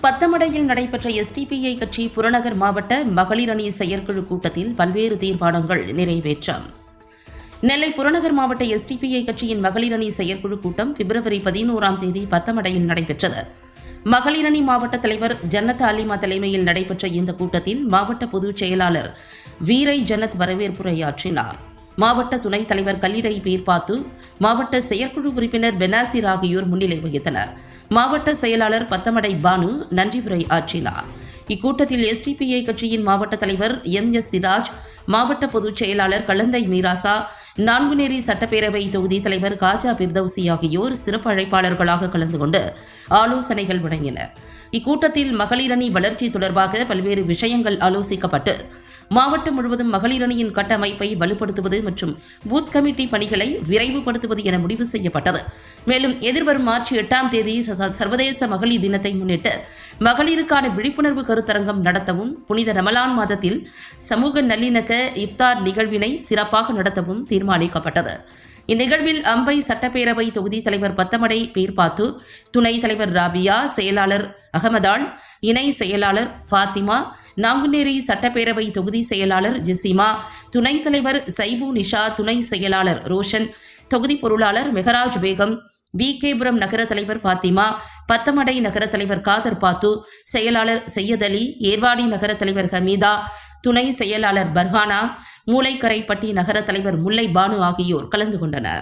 பத்தமடையில் நடைபெற்ற எஸ்டிபிஐ கட்சி புறநகர் மாவட்ட மகளிர் அணி செயற்குழு கூட்டத்தில் பல்வேறு தீர்மானங்கள் நிறைவேற்றம். நெல்லை புறநகர் மாவட்ட எஸ்டிபிஐ கட்சியின் மகளிர் அணி செயற்குழு கூட்டம் பிப்ரவரி 11 பத்தமடையில் நடைபெற்றது. மகளிர் அணி மாவட்ட தலைவர் ஜன்னத் அலிமா தலைமையில் நடைபெற்ற இந்த கூட்டத்தில் மாவட்ட பொதுச் செயலாளர் வீரை ஜன்னத் வரவேற்புரையாற்றினார். மாவட்ட துணைத் தலைவர் கல்லிடை பீர்பாத்து, மாவட்ட செயற்குழு உறுப்பினர் பெனாசிர் ஆகியோர் முன்னிலை வகித்தனர். மாவட்ட செயலாளர் பத்தமடை பானு நன்றியுரை ஆற்றினார். இக்கூட்டத்தில் எஸ்டிபிஐ கட்சியின் மாவட்ட தலைவர் எஸ் சிராஜ், மாவட்ட பொதுச் செயலாளர் கலந்தை மீராசா, நான்குநேரி சட்டப்பேரவை தொகுதி தலைவர் காஜா பிர்தௌசி ஆகியோர் சிறப்பு அழைப்பாளர்களாக கலந்து கொண்டு ஆலோசனைகள் வழங்கினர். இக்கூட்டத்தில் மகளிர் அணி வளர்ச்சி தொடர்பாக பல்வேறு விஷயங்கள் ஆலோசிக்கப்பட்டு மாவட்டம் முழுவதும் மகளிர் அணியின் கட்டமைப்பை வலுப்படுத்துவது மற்றும் பூத் கமிட்டி பணிகளை விரைவுபடுத்துவது என முடிவு செய்யப்பட்டது. மேலும் எதிர்வரும் மார்ச் 8 சர்வதேச மகளிர் தினத்தை முன்னிட்டு மகளிருக்கான விழிப்புணர்வு கருத்தரங்கம் நடத்தவும், புனித ரமலான் மாதத்தில் சமூக நல்லிணக்க இஃப்தார் நிகழ்வினை சிறப்பாக நடத்தவும் தீர்மானிக்கப்பட்டது. இந்நிகழ்வில் அம்பை சட்டப்பேரவை தொகுதி தலைவர் பத்தமடை பீர்பாத்து, துணைத் தலைவர் ராபியா, செயலாளர் அகமதாள், இணை செயலாளர் ஃபாத்திமா, நாங்குநேரி சட்டப்பேரவை தொகுதி செயலாளர் ஜெசிமா, துணைத் தலைவர் சைபு நிஷா, துணை செயலாளர் ரோஷன், தொகுதி பொருளாளர் மெஹராஜ் பேகம், விகேபுரம் நகர தலைவர் ஃபாத்திமா, பத்தமடை நகர தலைவர் காதர் பாத்து, செயலாளர் சையத் அலி, ஏர்வாடி நகர தலைவர் ஹமீதா, துணை செயலாளர் பர்ஹானா, மூளைக்கரைப்பட்டி நகர தலைவர் முல்லை பானு ஆகியோர் கலந்து கொண்டனர்.